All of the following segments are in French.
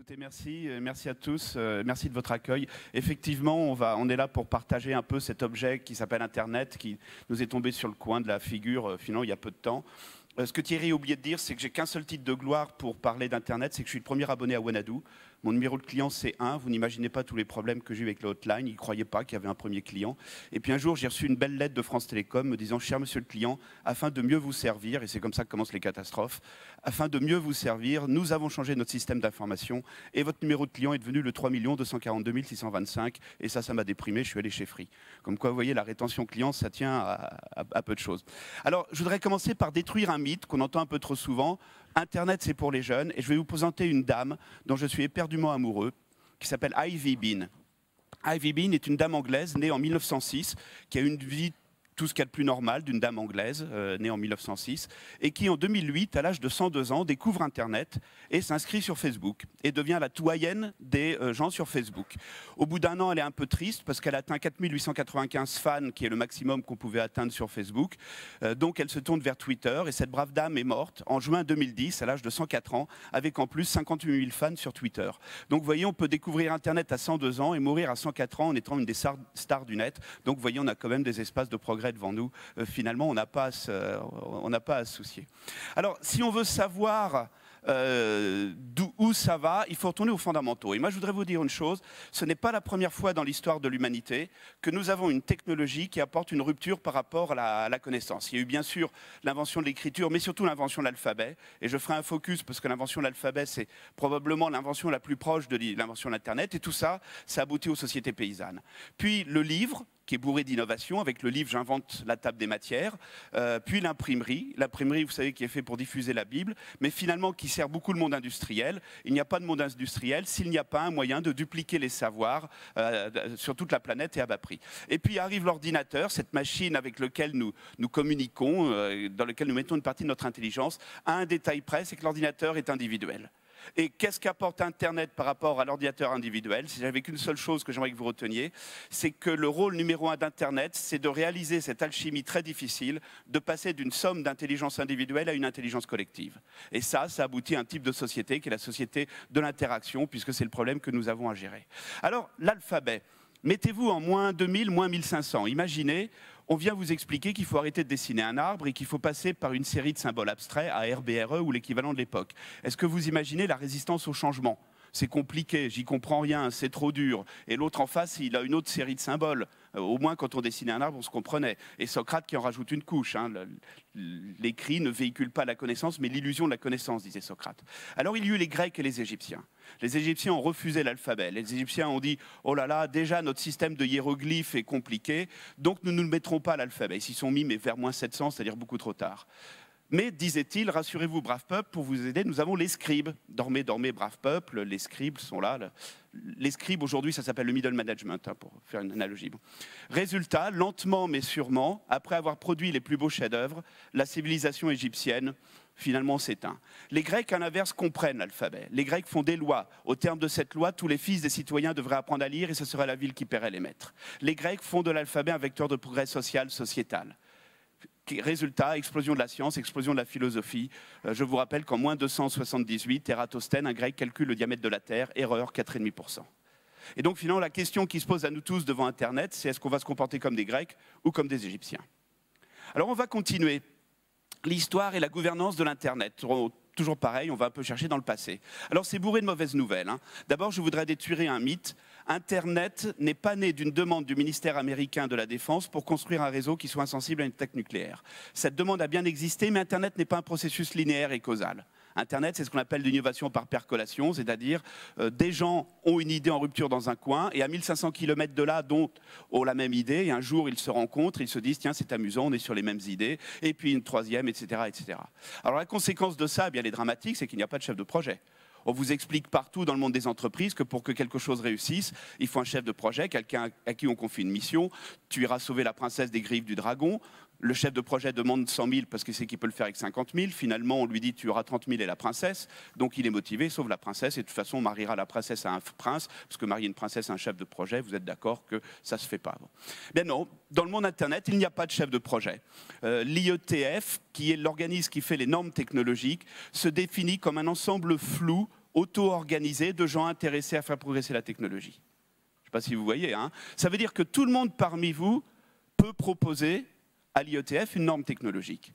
Écoutez, merci à tous, merci de votre accueil. Effectivement, on est là pour partager un peu cet objet qui s'appelle Internet, qui nous est tombé sur le coin de la figure, finalement, il y a peu de temps. Ce que Thierry a oublié de dire, c'est que j'ai qu'un seul titre de gloire pour parler d'Internet, c'est que je suis le premier abonné à Wanadoo. Mon numéro de client, c'est 1. Vous n'imaginez pas tous les problèmes que j'ai eu avec le hotline. Ils ne croyaient pas qu'il y avait un premier client. Et puis un jour, j'ai reçu une belle lettre de France Télécom me disant « Cher monsieur le client, afin de mieux vous servir », et c'est comme ça que commencent les catastrophes, « afin de mieux vous servir, nous avons changé notre système d'information et votre numéro de client est devenu le 3 242 625. » Et ça m'a déprimé, je suis allé chez Free. Comme quoi, vous voyez, la rétention client, ça tient à peu de choses. Alors, je voudrais commencer par détruire un mythe qu'on entend un peu trop souvent. Internet, c'est pour les jeunes. Et je vais vous présenter une dame dont je suis éperdument amoureux, qui s'appelle Ivy Bean. Ivy Bean est une dame anglaise née en 1906, qui a une vie tout ce qu'il y a de plus normal d'une dame anglaise née en 1906, et qui en 2008, à l'âge de 102 ans, découvre Internet et s'inscrit sur Facebook et devient la doyenne des gens sur Facebook. Au bout d'un an, elle est un peu triste parce qu'elle atteint 4 895 fans, qui est le maximum qu'on pouvait atteindre sur Facebook. Donc elle se tourne vers Twitter et cette brave dame est morte en juin 2010, à l'âge de 104 ans, avec en plus 58 000 fans sur Twitter. Donc vous voyez, on peut découvrir Internet à 102 ans et mourir à 104 ans en étant une des stars du net. Donc vous voyez, on a quand même des espaces de progrès devant nous. Finalement, on n'a pas à se soucier. Alors, si on veut savoir où ça va, il faut retourner aux fondamentaux. Et moi, je voudrais vous dire une chose, ce n'est pas la première fois dans l'histoire de l'humanité que nous avons une technologie qui apporte une rupture par rapport à la connaissance. Il y a eu bien sûr l'invention de l'écriture, mais surtout l'invention de l'alphabet. Et je ferai un focus parce que l'invention de l'alphabet, c'est probablement l'invention la plus proche de l'invention de l'Internet. Et tout ça, ça aboutit aux sociétés paysannes. Puis le livre, qui est bourré d'innovation, avec le livre « J'invente la table des matières », puis l'imprimerie, vous savez, qui est fait pour diffuser la Bible, mais finalement qui sert beaucoup le monde industriel. Il n'y a pas de monde industriel s'il n'y a pas un moyen de dupliquer les savoirs sur toute la planète et à bas prix. Et puis arrive l'ordinateur, cette machine avec laquelle nous communiquons, dans laquelle nous mettons une partie de notre intelligence, à un détail près, c'est que l'ordinateur est individuel. Et qu'est-ce qu'apporte Internet par rapport à l'ordinateur individuel? Si j'avais qu'une seule chose que j'aimerais que vous reteniez, c'est que le rôle numéro 1 d'Internet, c'est de réaliser cette alchimie très difficile, de passer d'une somme d'intelligence individuelle à une intelligence collective. Et ça aboutit à un type de société qui est la société de l'interaction, puisque c'est le problème que nous avons à gérer. Alors, l'alphabet. Mettez-vous en moins 2000, moins 1500. Imaginez, on vient vous expliquer qu'il faut arrêter de dessiner un arbre et qu'il faut passer par une série de symboles abstraits, ARBRE ou l'équivalent de l'époque. Est-ce que vous imaginez la résistance au changement? C'est compliqué, j'y comprends rien, c'est trop dur. Et l'autre en face, il a une autre série de symboles. Au moins, quand on dessinait un arbre, on se comprenait. Et Socrate qui en rajoute une couche. L'écrit ne véhicule pas la connaissance, mais l'illusion de la connaissance, disait Socrate. Alors, il y eut les Grecs et les Égyptiens. Les Égyptiens ont refusé l'alphabet. Les Égyptiens ont dit « Oh là là, déjà, notre système de hiéroglyphes est compliqué, donc nous ne mettrons pas l'alphabet. » Ils s'y sont mis, mais vers moins 700, c'est-à-dire beaucoup trop tard. Mais, disait-il, rassurez-vous, brave peuple, pour vous aider, nous avons les scribes. Dormez, dormez, brave peuple, les scribes sont là. Les scribes, aujourd'hui, ça s'appelle le middle management, pour faire une analogie. Bon. Résultat, lentement mais sûrement, après avoir produit les plus beaux chefs-d'œuvre, la civilisation égyptienne, finalement, s'éteint. Les Grecs, à l'inverse, comprennent l'alphabet. Les Grecs font des lois. Au terme de cette loi, tous les fils des citoyens devraient apprendre à lire et ce serait la ville qui paierait les maîtres. Les Grecs font de l'alphabet un vecteur de progrès social, sociétal. Résultat, explosion de la science, explosion de la philosophie. Je vous rappelle qu'en moins 278, Ératosthène, un grec, calcule le diamètre de la Terre, erreur 4,5%. Et donc finalement, la question qui se pose à nous tous devant Internet, c'est est-ce qu'on va se comporter comme des Grecs ou comme des Égyptiens? Alors on va continuer. L'histoire et la gouvernance de l'Internet. Toujours pareil, on va un peu chercher dans le passé. Alors c'est bourré de mauvaises nouvelles. D'abord, je voudrais détruire un mythe. Internet n'est pas né d'une demande du ministère américain de la Défense pour construire un réseau qui soit insensible à une attaque nucléaire. Cette demande a bien existé, mais Internet n'est pas un processus linéaire et causal. Internet, c'est ce qu'on appelle l'innovation par percolation, c'est-à-dire des gens ont une idée en rupture dans un coin et à 1500 km de là, d'autres ont la même idée et un jour ils se rencontrent, ils se disent tiens c'est amusant, on est sur les mêmes idées et puis une troisième, etc., etc. Alors la conséquence de ça, eh bien, elle est dramatique, c'est qu'il n'y a pas de chef de projet. On vous explique partout dans le monde des entreprises que pour que quelque chose réussisse, il faut un chef de projet, quelqu'un à qui on confie une mission. Tu iras sauver la princesse des griffes du dragon. Le chef de projet demande 100 000 parce qu'il sait qu'il peut le faire avec 50 000. Finalement, on lui dit tu auras 30 000 et la princesse. Donc il est motivé, sauve la princesse. Et de toute façon, on mariera la princesse à un prince. Parce que marier une princesse à un chef de projet, vous êtes d'accord que ça ne se fait pas. Bon. Bien non, dans le monde Internet, il n'y a pas de chef de projet. L'IETF, qui est l'organisme qui fait les normes technologiques, se définit comme un ensemble flou auto-organisée de gens intéressés à faire progresser la technologie. Je ne sais pas si vous voyez, hein. Ça veut dire que tout le monde parmi vous peut proposer à l'IETF une norme technologique.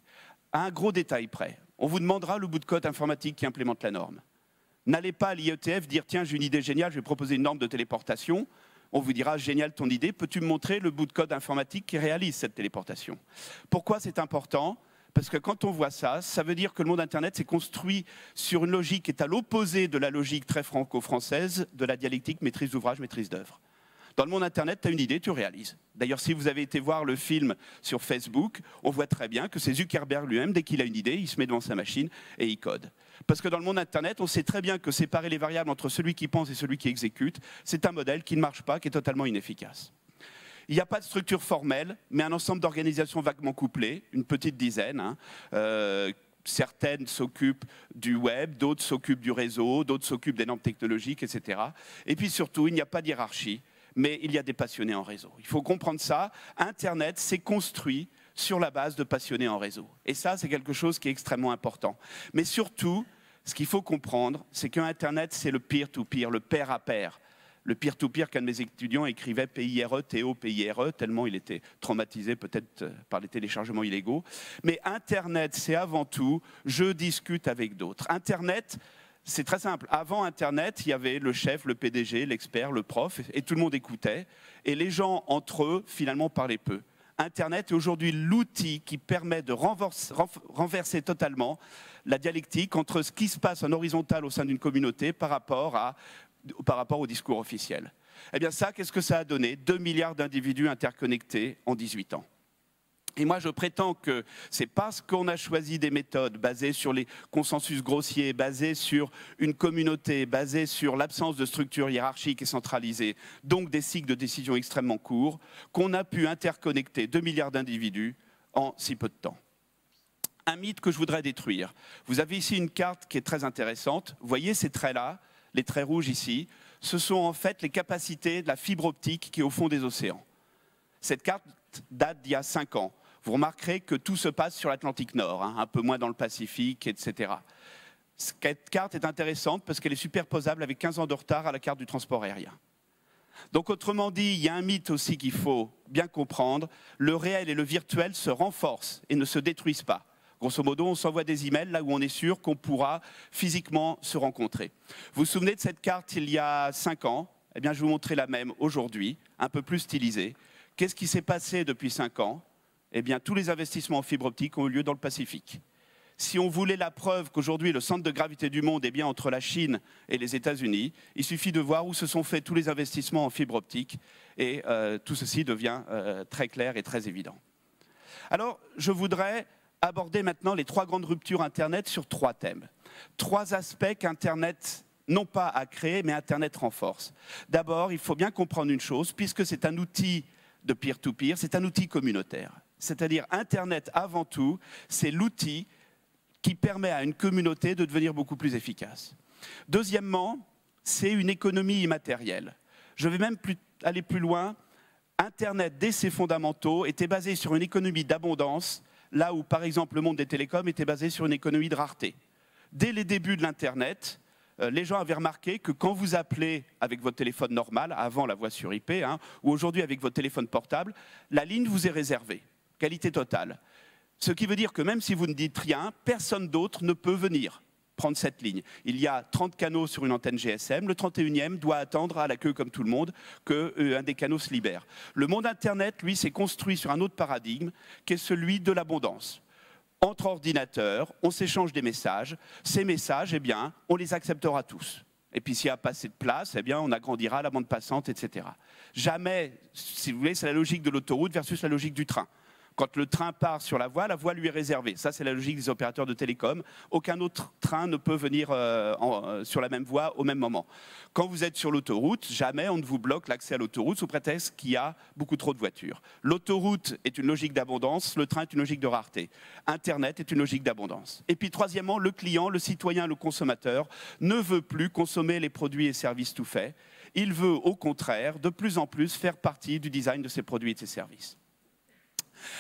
À un gros détail près, on vous demandera le bout de code informatique qui implémente la norme. N'allez pas à l'IETF dire « Tiens, j'ai une idée géniale, je vais proposer une norme de téléportation ». On vous dira « Génial ton idée, peux-tu me montrer le bout de code informatique qui réalise cette téléportation ?» Pourquoi c'est important ? Parce que quand on voit ça, ça veut dire que le monde Internet s'est construit sur une logique qui est à l'opposé de la logique très franco-française de la dialectique maîtrise d'ouvrage, maîtrise d'œuvre. Dans le monde Internet, tu as une idée, tu réalises. D'ailleurs, si vous avez été voir le film sur Facebook, on voit très bien que c'est Zuckerberg lui-même, dès qu'il a une idée, il se met devant sa machine et il code. Parce que dans le monde Internet, on sait très bien que séparer les variables entre celui qui pense et celui qui exécute, c'est un modèle qui ne marche pas, qui est totalement inefficace. Il n'y a pas de structure formelle, mais un ensemble d'organisations vaguement couplées, une petite dizaine, hein. Certaines s'occupent du web, d'autres s'occupent du réseau, d'autres s'occupent des normes technologiques, etc. Et puis surtout, il n'y a pas de hiérarchie, mais il y a des passionnés en réseau. Il faut comprendre ça. Internet s'est construit sur la base de passionnés en réseau. Et ça, c'est quelque chose qui est extrêmement important. Mais surtout, ce qu'il faut comprendre, c'est qu'Internet, c'est le peer-to-peer, le pair à pair. Le peer-to-peer qu'un de mes étudiants écrivait PIRE, Théo, PIRE, tellement il était traumatisé peut-être par les téléchargements illégaux. Mais Internet, c'est avant tout, je discute avec d'autres. Internet, c'est très simple. Avant Internet, il y avait le chef, le PDG, l'expert, le prof, et tout le monde écoutait. Et les gens, entre eux, finalement, parlaient peu. Internet est aujourd'hui l'outil qui permet de renverser totalement la dialectique entre ce qui se passe en horizontal au sein d'une communauté par rapport au discours officiel. Eh bien ça, qu'est-ce que ça a donné? 2 milliards d'individus interconnectés en 18 ans. Et moi, je prétends que c'est parce qu'on a choisi des méthodes basées sur les consensus grossiers, basées sur une communauté, basées sur l'absence de structure hiérarchique et centralisée, donc des cycles de décision extrêmement courts, qu'on a pu interconnecter 2 milliards d'individus en si peu de temps. Un mythe que je voudrais détruire. Vous avez ici une carte qui est très intéressante. Vous voyez ces traits-là, les traits rouges ici, ce sont en fait les capacités de la fibre optique qui est au fond des océans. Cette carte date d'il y a 5 ans. Vous remarquerez que tout se passe sur l'Atlantique Nord, hein, un peu moins dans le Pacifique, etc. Cette carte est intéressante parce qu'elle est superposable avec 15 ans de retard à la carte du transport aérien. Donc autrement dit, il y a un mythe aussi qu'il faut bien comprendre, le réel et le virtuel se renforcent et ne se détruisent pas. Grosso modo, on s'envoie des emails là où on est sûr qu'on pourra physiquement se rencontrer. Vous vous souvenez de cette carte il y a 5 ans? Eh bien, je vais vous montrer la même aujourd'hui, un peu plus stylisée. Qu'est-ce qui s'est passé depuis 5 ans? Eh bien, tous les investissements en fibre optique ont eu lieu dans le Pacifique. Si on voulait la preuve qu'aujourd'hui, le centre de gravité du monde est bien entre la Chine et les États-Unis, il suffit de voir où se sont faits tous les investissements en fibre optique et tout ceci devient très clair et très évident. Alors, je voudrais aborder maintenant les 3 grandes ruptures Internet sur 3 thèmes. 3 aspects qu'Internet, non pas a créé, mais Internet renforce. D'abord, il faut bien comprendre une chose, puisque c'est un outil de peer-to-peer, c'est un outil communautaire. C'est-à-dire Internet, avant tout, c'est l'outil qui permet à une communauté de devenir beaucoup plus efficace. Deuxièmement, c'est une économie immatérielle. Je vais même aller plus loin. Internet, dès ses fondamentaux, était basé sur une économie d'abondance, là où, par exemple, le monde des télécoms était basé sur une économie de rareté. Dès les débuts de l'Internet, les gens avaient remarqué que quand vous appelez avec votre téléphone normal, avant la voix sur IP, hein, ou aujourd'hui avec votre téléphone portable, la ligne vous est réservée, qualité totale. Ce qui veut dire que même si vous ne dites rien, personne d'autre ne peut venir prendre cette ligne. Il y a 30 canaux sur une antenne GSM, le 31e doit attendre à la queue comme tout le monde qu'un des canaux se libère. Le monde Internet, lui, s'est construit sur un autre paradigme qui est celui de l'abondance. Entre ordinateurs, on s'échange des messages. Ces messages, eh bien, on les acceptera tous. Et puis s'il n'y a pas assez de place, eh bien, on agrandira la bande passante, etc. Jamais, si vous voulez, c'est la logique de l'autoroute versus la logique du train. Quand le train part sur la voie lui est réservée. Ça, c'est la logique des opérateurs de télécom. Aucun autre train ne peut venir sur la même voie au même moment. Quand vous êtes sur l'autoroute, jamais on ne vous bloque l'accès à l'autoroute sous prétexte qu'il y a beaucoup trop de voitures. L'autoroute est une logique d'abondance, le train est une logique de rareté. Internet est une logique d'abondance. Et puis troisièmement, le client, le citoyen, le consommateur ne veut plus consommer les produits et services tout faits. Il veut au contraire de plus en plus faire partie du design de ses produits et de ses services.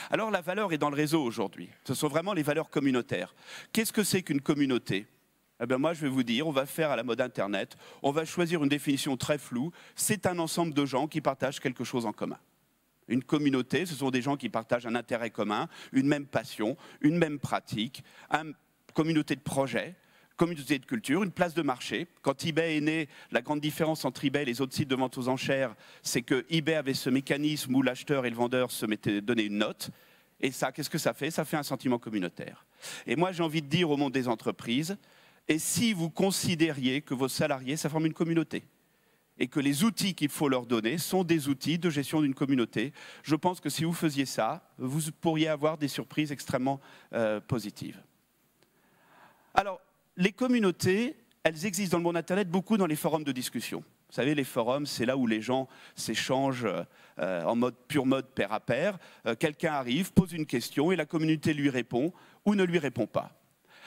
Alors la valeur est dans le réseau aujourd'hui. Ce sont vraiment les valeurs communautaires. Qu'est-ce que c'est qu'une communauté? Eh bien moi, je vais vous dire, on va faire à la mode Internet, on va choisir une définition très floue, c'est un ensemble de gens qui partagent quelque chose en commun. Une communauté, ce sont des gens qui partagent un intérêt commun, une même passion, une même pratique, une communauté de projets, communauté de culture, une place de marché. Quand eBay est né, la grande différence entre eBay et les autres sites de vente aux enchères, c'est que eBay avait ce mécanisme où l'acheteur et le vendeur se donnaient une note. Et ça, qu'est-ce que ça fait? Ça fait un sentiment communautaire. Et moi, j'ai envie de dire au monde des entreprises, et si vous considériez que vos salariés, ça forme une communauté, et que les outils qu'il faut leur donner sont des outils de gestion d'une communauté, je pense que si vous faisiez ça, vous pourriez avoir des surprises extrêmement positives. Alors, les communautés, elles existent dans le monde Internet, beaucoup dans les forums de discussion. Vous savez, les forums, c'est là où les gens s'échangent en mode pur mode pair à pair. Quelqu'un arrive, pose une question et la communauté lui répond ou ne lui répond pas.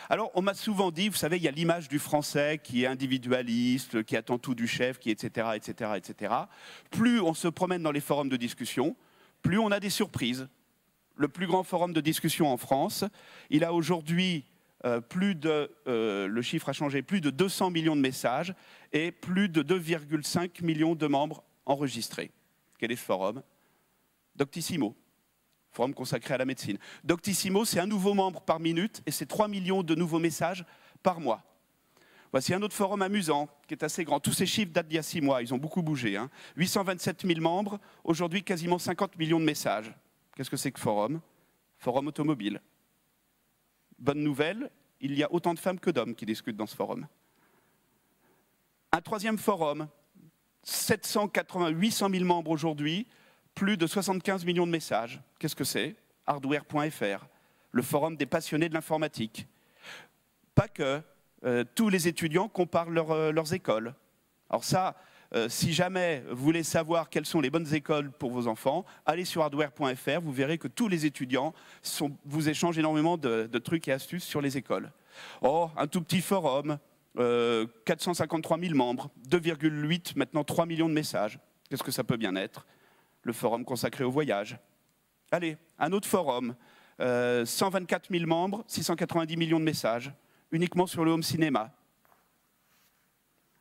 Alors, on m'a souvent dit, vous savez, il y a l'image du Français qui est individualiste, qui attend tout du chef, qui etc., etc., etc. Plus on se promène dans les forums de discussion, plus on a des surprises. Le plus grand forum de discussion en France, il a aujourd'hui le chiffre a changé, plus de 200 millions de messages et plus de 2,5 millions de membres enregistrés. Quel est ce forum? Doctissimo, forum consacré à la médecine. Doctissimo, c'est un nouveau membre par minute et c'est 3 millions de nouveaux messages par mois. Voici un autre forum amusant qui est assez grand. Tous ces chiffres datent d'il y a 6 mois, ils ont beaucoup bougé. 827 000 membres, aujourd'hui quasiment 50 millions de messages. Qu'est-ce que c'est que forum? Forum automobile. Bonne nouvelle, il y a autant de femmes que d'hommes qui discutent dans ce forum. Un troisième forum, 800 000 membres aujourd'hui, plus de 75 millions de messages. Qu'est-ce que c'est? Hardware.fr, le forum des passionnés de l'informatique. Pas que, tous les étudiants comparent leurs écoles. Alors ça, si jamais vous voulez savoir quelles sont les bonnes écoles pour vos enfants, allez sur hardware.fr, vous verrez que tous les étudiants vous échangent énormément de trucs et astuces sur les écoles. Oh, un tout petit forum, 453 000 membres, 2,8, maintenant 3 millions de messages. Qu'est-ce que ça peut bien être? Le forum consacré au voyage. Allez, un autre forum, 124 000 membres, 690 millions de messages, uniquement sur le home cinéma.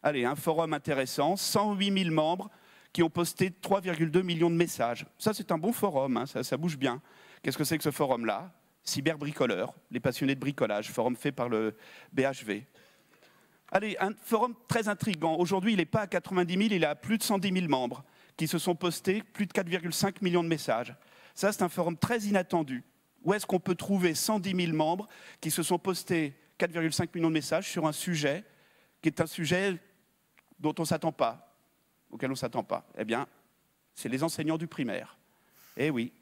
Allez, un forum intéressant, 108 000 membres qui ont posté 3,2 millions de messages. Ça, c'est un bon forum, ça bouge bien. Qu'est-ce que c'est que ce forum-là? Cyberbricoleurs, les passionnés de bricolage, forum fait par le BHV. Allez, un forum très intriguant. Aujourd'hui, il n'est pas à 90 000, il est à plus de 110 000 membres qui se sont postés plus de 4,5 millions de messages. Ça, c'est un forum très inattendu. Où est-ce qu'on peut trouver 110 000 membres qui se sont postés 4,5 millions de messages sur un sujet qui est un sujet dont on ne s'attend pas, auquel on ne s'attend pas? Eh bien, c'est les enseignants du primaire. Eh oui,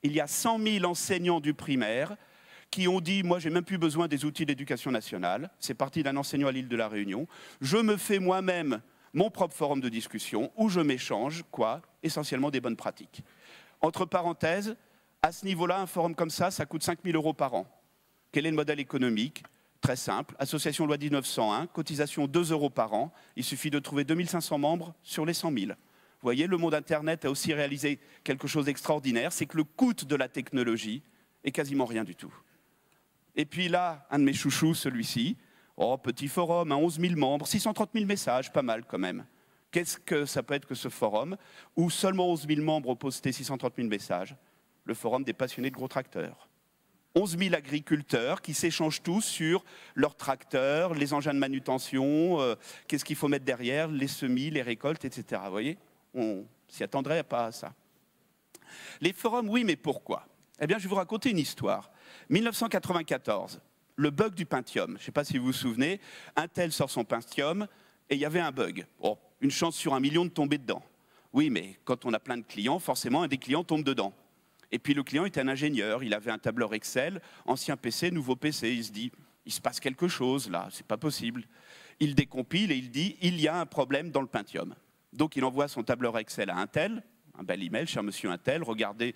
il y a 100 000 enseignants du primaire qui ont dit « moi, j'ai même plus besoin des outils d'éducation nationale ». C'est parti d'un enseignant à l'île de la Réunion. Je me fais moi-même mon propre forum de discussion où je m'échange, essentiellement des bonnes pratiques. Entre parenthèses, à ce niveau-là, un forum comme ça coûte 5 000 € par an. Quel est le modèle économique? Très simple, association loi 1901, cotisation 2 € par an. Il suffit de trouver 2500 membres sur les 100 000. Vous voyez, le monde Internet a aussi réalisé quelque chose d'extraordinaire, c'est que le coût de la technologie est quasiment rien du tout. Et puis là, un de mes chouchous, celui-ci, petit forum, 11 000 membres, 630 000 messages, pas mal quand même. Qu'est-ce que ça peut être que ce forum où seulement 11 000 membres ont posté 630 000 messages? Le forum des passionnés de gros tracteurs. 11 000 agriculteurs qui s'échangent tous sur leurs tracteurs, les engins de manutention, qu'est-ce qu'il faut mettre derrière, les semis, les récoltes, etc. Vous voyez, on s'y attendrait pas à ça. Les forums, oui, mais pourquoi? Eh bien, je vais vous raconter une histoire. 1994, le bug du Pentium. Je ne sais pas si vous vous souvenez, Intel sort son Pentium et il y avait un bug. Oh, une chance sur 1 million de tomber dedans. Oui, mais quand on a plein de clients, forcément, un des clients tombe dedans. Et puis le client était un ingénieur, il avait un tableur Excel, ancien PC, nouveau PC. Il se dit, il se passe quelque chose là, c'est pas possible. Il décompile et il dit, il y a un problème dans le Pentium. Donc il envoie son tableur Excel à Intel, un bel email, cher monsieur Intel, regardez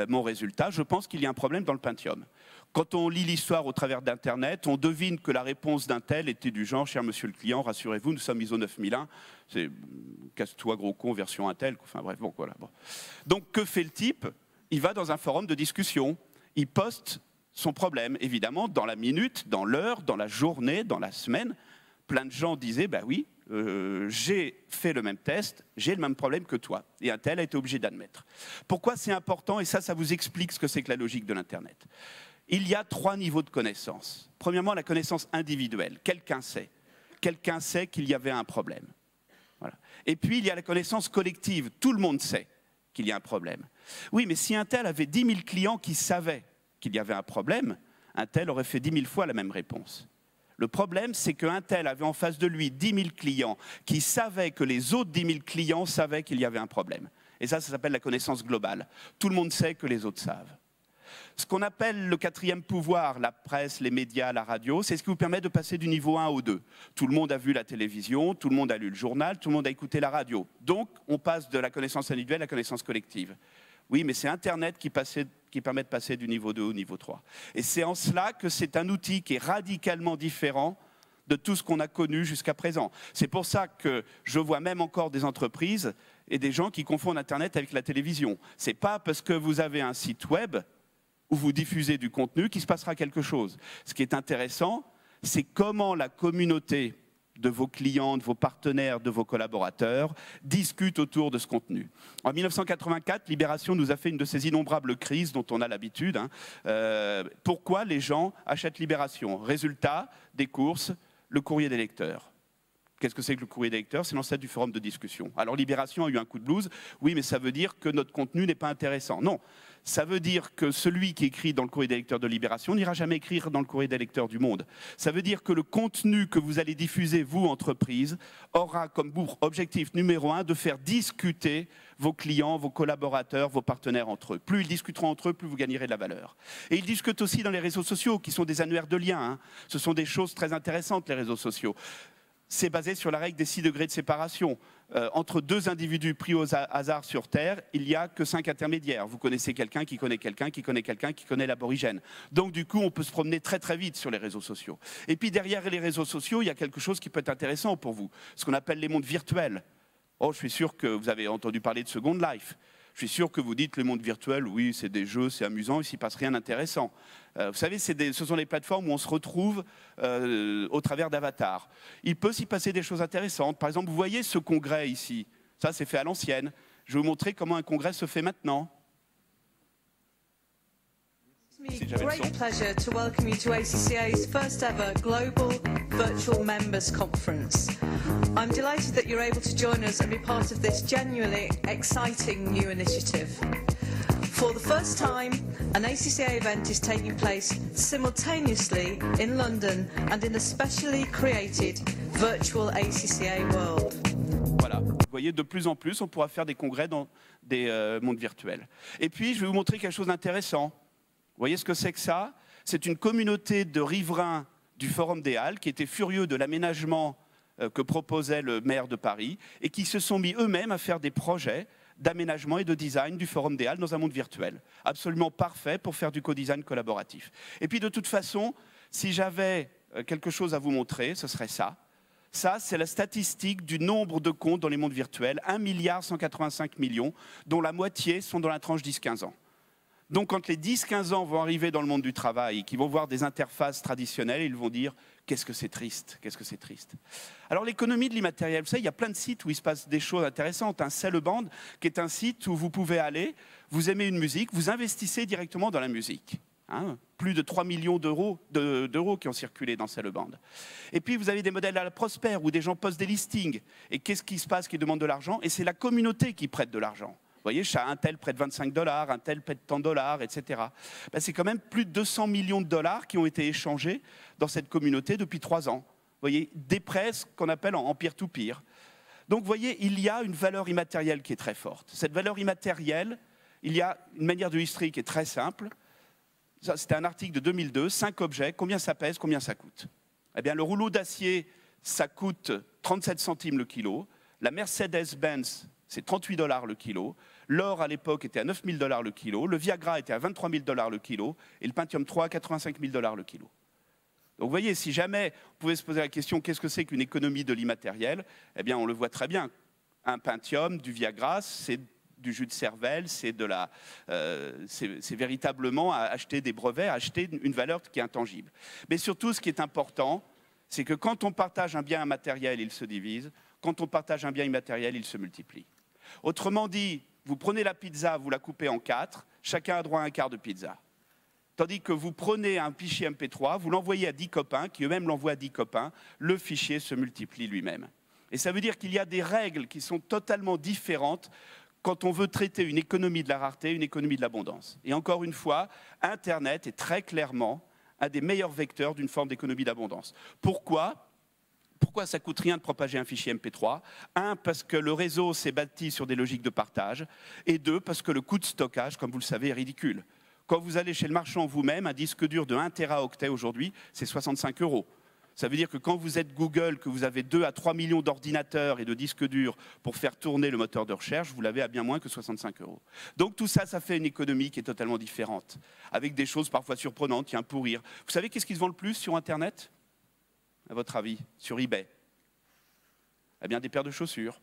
mon résultat, je pense qu'il y a un problème dans le Pentium. Quand on lit l'histoire au travers d'Internet, on devine que la réponse d'Intel était du genre, cher monsieur le client, rassurez-vous, nous sommes ISO 9001, c'est casse-toi gros con version Intel, enfin bref, bon voilà. Bon. Donc que fait le type? Il va dans un forum de discussion, il poste son problème, évidemment, dans la minute, dans l'heure, dans la journée, dans la semaine. plein de gens disaient, bah oui, j'ai fait le même test, j'ai le même problème que toi. Et un tel a été obligé d'admettre. Pourquoi c'est important? Et ça vous explique ce que c'est que la logique de l'Internet. Il y a 3 niveaux de connaissance. Premièrement, la connaissance individuelle. Quelqu'un sait. Quelqu'un sait qu'il y avait un problème. Voilà. Et puis, il y a la connaissance collective. Tout le monde sait qu'il y a un problème. Oui, mais si un tel avait 10 000 clients qui savaient qu'il y avait un problème, un tel aurait fait 10 000 fois la même réponse. Le problème, c'est qu'un tel avait en face de lui 10 000 clients qui savaient que les autres 10 000 clients savaient qu'il y avait un problème. Et ça s'appelle la connaissance globale. Tout le monde sait que les autres savent. Ce qu'on appelle le 4e pouvoir, la presse, les médias, la radio, c'est ce qui vous permet de passer du niveau 1 au 2. Tout le monde a vu la télévision, tout le monde a lu le journal, tout le monde a écouté la radio. Donc, on passe de la connaissance individuelle à la connaissance collective. Oui, mais c'est Internet qui permet de passer du niveau 2 au niveau 3. Et c'est en cela que c'est un outil qui est radicalement différent de tout ce qu'on a connu jusqu'à présent. C'est pour ça que je vois même encore des entreprises et des gens qui confondent Internet avec la télévision. Ce n'est pas parce que vous avez un site web où vous diffusez du contenu qu'il se passera quelque chose. Ce qui est intéressant, c'est comment la communauté de vos clients, de vos partenaires, de vos collaborateurs discutent autour de ce contenu. En 1984, Libération nous a fait une de ces innombrables crises dont on a l'habitude. Pourquoi les gens achètent Libération? Résultat des courses, le courrier des lecteurs. Qu'est-ce que c'est que le courrier des lecteurs? C'est l'ancêtre du forum de discussion. Alors Libération a eu un coup de blues. Oui, mais ça veut dire que notre contenu n'est pas intéressant. Non, ça veut dire que celui qui écrit dans le courrier des lecteurs de Libération n'ira jamais écrire dans le courrier des lecteurs du Monde. Ça veut dire que le contenu que vous allez diffuser, vous, entreprise, aura comme objectif numéro 1 de faire discuter vos clients, vos collaborateurs, vos partenaires entre eux. Plus ils discuteront entre eux, plus vous gagnerez de la valeur. Et ils discutent aussi dans les réseaux sociaux, qui sont des annuaires de liens. Ce sont des choses très intéressantes, les réseaux sociaux. C'est basé sur la règle des 6 degrés de séparation. Entre 2 individus pris au hasard sur Terre, il n'y a que 5 intermédiaires. Vous connaissez quelqu'un qui connaît quelqu'un qui connaît quelqu'un qui connaît l'aborigène. Donc du coup, on peut se promener très très vite sur les réseaux sociaux. Et puis derrière les réseaux sociaux, il y a quelque chose qui peut être intéressant pour vous, ce qu'on appelle les mondes virtuels. Oh, je suis sûr que vous avez entendu parler de Second Life. Je suis sûr que vous dites le monde virtuel, oui, c'est des jeux, c'est amusant, il ne s'y passe rien d'intéressant. Vous savez, ce sont les plateformes où on se retrouve au travers d'avatars. Il peut s'y passer des choses intéressantes. Par exemple, vous voyez ce congrès ici. Ça, c'est fait à l'ancienne. Je vais vous montrer comment un congrès se fait maintenant. It's a great pleasure to welcome you to ACCA's first ever Global Virtual Members Conference. I'm delighted that you're able to join us and be part of this genuinely exciting new initiative. For the first time, an ACCA event is taking place simultaneously in London and in the specially created virtual ACCA world. Voilà, vous voyez, de plus en plus, on pourra faire des congrès dans des mondes virtuels. Et puis, je vais vous montrer quelque chose d'intéressant. Vous voyez ce que c'est que ça? C'est une communauté de riverains du Forum des Halles qui étaient furieux de l'aménagement que proposait le maire de Paris et qui se sont mis eux-mêmes à faire des projets d'aménagement et de design du Forum des Halles dans un monde virtuel. Absolument parfait pour faire du co-design collaboratif. Et puis de toute façon, si j'avais quelque chose à vous montrer, ce serait ça. Ça, c'est la statistique du nombre de comptes dans les mondes virtuels, 1,185 milliard, dont la moitié sont dans la tranche 10-15 ans. Donc quand les 10-15 ans vont arriver dans le monde du travail et qu'ils vont voir des interfaces traditionnelles, ils vont dire « qu'est-ce que c'est triste, qu'est-ce que c'est triste ». Alors l'économie de l'immatériel, vous savez, il y a plein de sites où il se passe des choses intéressantes. Un Cellband, qui est un site où vous pouvez aller, vous aimez une musique, vous investissez directement dans la musique. Plus de 3 millions d'euros qui ont circulé dans Cellband. Et puis vous avez des modèles à la Prosper où des gens postent des listings. Et qu'est-ce qui se passe qui demande de l'argent? Et c'est la communauté qui prête de l'argent. Vous voyez, un tel prête $25, un tel prête tant $, etc. Ben, c'est quand même plus de 200 millions de dollars qui ont été échangés dans cette communauté depuis 3 ans. Vous voyez, des prêts qu'on appelle en peer-to-peer. Donc, vous voyez, il y a une valeur immatérielle qui est très forte. Cette valeur immatérielle, il y a une manière de illustrer qui est très simple. C'était un article de 2002, 5 objets, combien ça pèse, combien ça coûte? Eh bien, le rouleau d'acier, ça coûte 37 centimes le kilo. La Mercedes-Benz, c'est 38 $ le kilo. L'or, à l'époque, était à 9 000 $ le kilo. Le Viagra était à 23 000 $ le kilo. Et le Pentium 3 à 85 000 $ le kilo. Donc, vous voyez, si jamais on pouvait se poser la question qu'est-ce que c'est qu'une économie de l'immatériel, eh bien, on le voit très bien. Un Pentium, du Viagra, c'est du jus de cervelle, c'est véritablement acheter des brevets, acheter une valeur qui est intangible. Mais surtout, ce qui est important, c'est que quand on partage un bien immatériel, il se divise. Quand on partage un bien immatériel, il se multiplie. Autrement dit, vous prenez la pizza, vous la coupez en 4, chacun a droit à un quart de pizza. Tandis que vous prenez un fichier MP3, vous l'envoyez à 10 copains, qui eux-mêmes l'envoient à 10 copains, le fichier se multiplie lui-même. Et ça veut dire qu'il y a des règles qui sont totalement différentes quand on veut traiter une économie de la rareté, une économie de l'abondance. Et encore une fois, Internet est très clairement un des meilleurs vecteurs d'une forme d'économie d'abondance. Pourquoi ? Pourquoi ça ne coûte rien de propager un fichier MP3 ? Un, parce que le réseau s'est bâti sur des logiques de partage. Et deux, parce que le coût de stockage, comme vous le savez, est ridicule. Quand vous allez chez le marchand vous-même, un disque dur de 1 Teraoctet aujourd'hui, c'est 65 €. Ça veut dire que quand vous êtes Google, que vous avez 2 à 3 millions d'ordinateurs et de disques durs pour faire tourner le moteur de recherche, vous l'avez à bien moins que 65 €. Donc tout ça, ça fait une économie qui est totalement différente, avec des choses parfois surprenantes, tiens, pour rire. Vous savez qu'est-ce qui se vend le plus sur Internet, à votre avis, sur eBay? Eh bien, des paires de chaussures.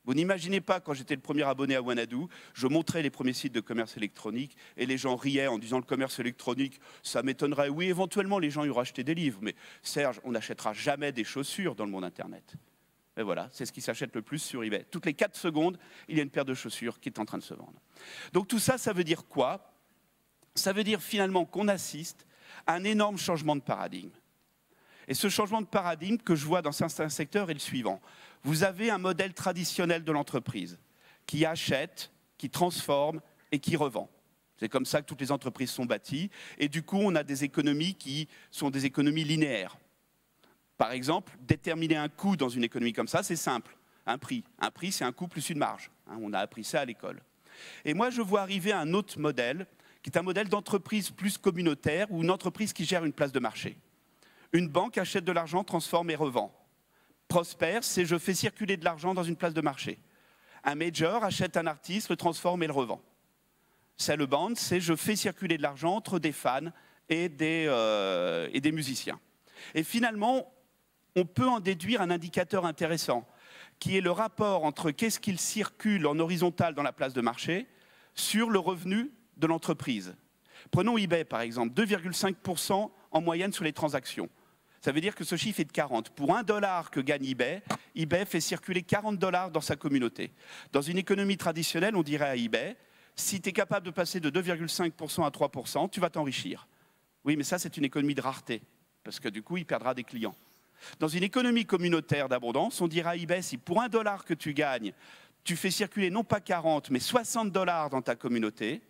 Vous n'imaginez pas, quand j'étais le premier abonné à Wanadoo, je montrais les premiers sites de commerce électronique et les gens riaient en disant le commerce électronique, ça m'étonnerait. Oui, éventuellement, les gens y auraient acheté des livres, mais Serge, on n'achètera jamais des chaussures dans le monde Internet. Et voilà, c'est ce qui s'achète le plus sur eBay. Toutes les 4 secondes, il y a une paire de chaussures qui est en train de se vendre. Donc tout ça, ça veut dire quoi? Ça veut dire finalement qu'on assiste à un énorme changement de paradigme. Et ce changement de paradigme que je vois dans certains secteurs est le suivant. Vous avez un modèle traditionnel de l'entreprise qui achète, qui transforme et qui revend. C'est comme ça que toutes les entreprises sont bâties. Et du coup, on a des économies qui sont des économies linéaires. Par exemple, déterminer un coût dans une économie comme ça, c'est simple. Un prix. Un prix, c'est un coût plus une marge. On a appris ça à l'école. Et moi, je vois arriver un autre modèle, qui est un modèle d'entreprise plus communautaire ou une entreprise qui gère une place de marché. Une banque achète de l'argent, transforme et revend. Prosper, c'est je fais circuler de l'argent dans une place de marché. Un major achète un artiste, le transforme et le revend. Sell band, c'est je fais circuler de l'argent entre des fans et des musiciens. Et finalement, on peut en déduire un indicateur intéressant, qui est le rapport entre qu'est-ce qu'il circule en horizontal dans la place de marché sur le revenu de l'entreprise. Prenons eBay par exemple, 2,5% en moyenne sur les transactions. Ça veut dire que ce chiffre est de 40. Pour $1 que gagne eBay, eBay fait circuler 40 $ dans sa communauté. Dans une économie traditionnelle, on dirait à eBay, si tu es capable de passer de 2,5% à 3%, tu vas t'enrichir. Oui, mais ça, c'est une économie de rareté, parce que du coup, il perdra des clients. Dans une économie communautaire d'abondance, on dira à eBay, si pour $1 que tu gagnes, tu fais circuler non pas 40, mais 60 $ dans ta communauté,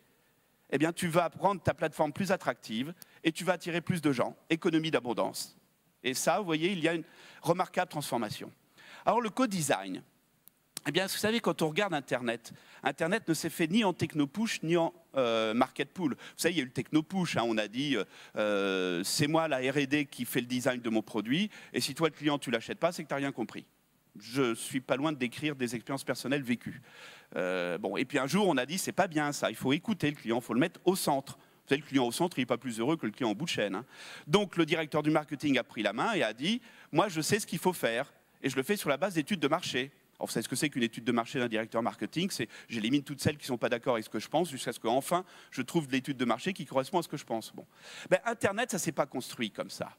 eh bien, tu vas rendre ta plateforme plus attractive et tu vas attirer plus de gens. Économie d'abondance. Et ça, vous voyez, il y a une remarquable transformation. Alors, le co-design. Eh bien, vous savez, quand on regarde Internet, Internet ne s'est fait ni en techno-push, ni en market pool. Vous savez, il y a eu le techno-push, on a dit, c'est moi la R&D qui fait le design de mon produit, et si toi, le client, tu ne l'achètes pas, c'est que tu n'as rien compris. Je ne suis pas loin de décrire des expériences personnelles vécues. Et puis un jour, on a dit, c'est pas bien ça, il faut écouter le client, il faut le mettre au centre. Vous savez, le client au centre, il n'est pas plus heureux que le client en bout de chaîne. Donc, le directeur du marketing a pris la main et a dit, moi, je sais ce qu'il faut faire, et je le fais sur la base d'études de marché. Alors, vous savez ce que c'est qu'une étude de marché d'un directeur marketing? C'est j'élimine toutes celles qui ne sont pas d'accord avec ce que je pense, jusqu'à ce qu'enfin, je trouve de l'étude de marché qui correspond à ce que je pense. Bon. Internet, ça ne s'est pas construit comme ça.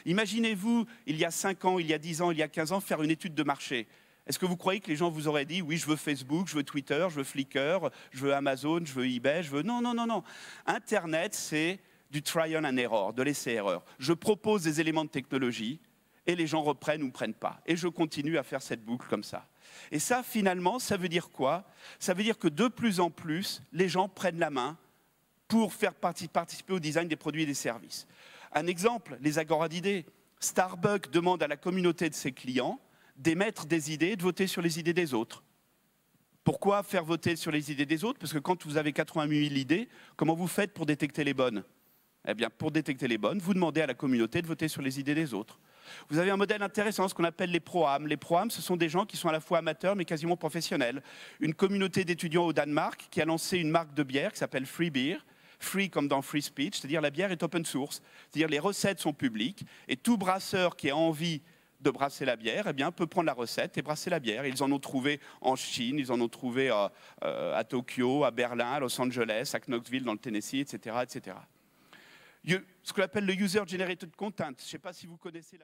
Imaginez-vous, il y a 5 ans, il y a 10 ans, il y a 15 ans, faire une étude de marché. Est-ce que vous croyez que les gens vous auraient dit, oui, je veux Facebook, je veux Twitter, je veux Flickr, je veux Amazon, je veux eBay, je veux... Non, non, non, non. Internet, c'est du trial and error, de l'essai-erreur. Je propose des éléments de technologie et les gens reprennent ou ne prennent pas. Et je continue à faire cette boucle comme ça. Et ça, finalement, ça veut dire quoi? Ça veut dire que de plus en plus, les gens prennent la main pour faire participer au design des produits et des services. Un exemple, les agoras d'idées. Starbucks demande à la communauté de ses clients d'émettre des idées et de voter sur les idées des autres. Pourquoi faire voter sur les idées des autres? Parce que quand vous avez 88 000 idées, comment vous faites pour détecter les bonnes? Eh bien, pour détecter les bonnes, vous demandez à la communauté de voter sur les idées des autres. Vous avez un modèle intéressant, ce qu'on appelle les pro-am. Les pro-am, ce sont des gens qui sont à la fois amateurs mais quasiment professionnels. Une communauté d'étudiants au Danemark qui a lancé une marque de bière qui s'appelle Free Beer. Free comme dans Free Speech, c'est-à-dire la bière est open source. C'est-à-dire les recettes sont publiques et tout brasseur qui a envie de brasser la bière, eh bien, peut prendre la recette et brasser la bière. Ils en ont trouvé en Chine, ils en ont trouvé à Tokyo, à Berlin, à Los Angeles, à Knoxville dans le Tennessee, etc., etc. Ce qu'on appelle le User Generated Content, je ne sais pas si vous connaissez la...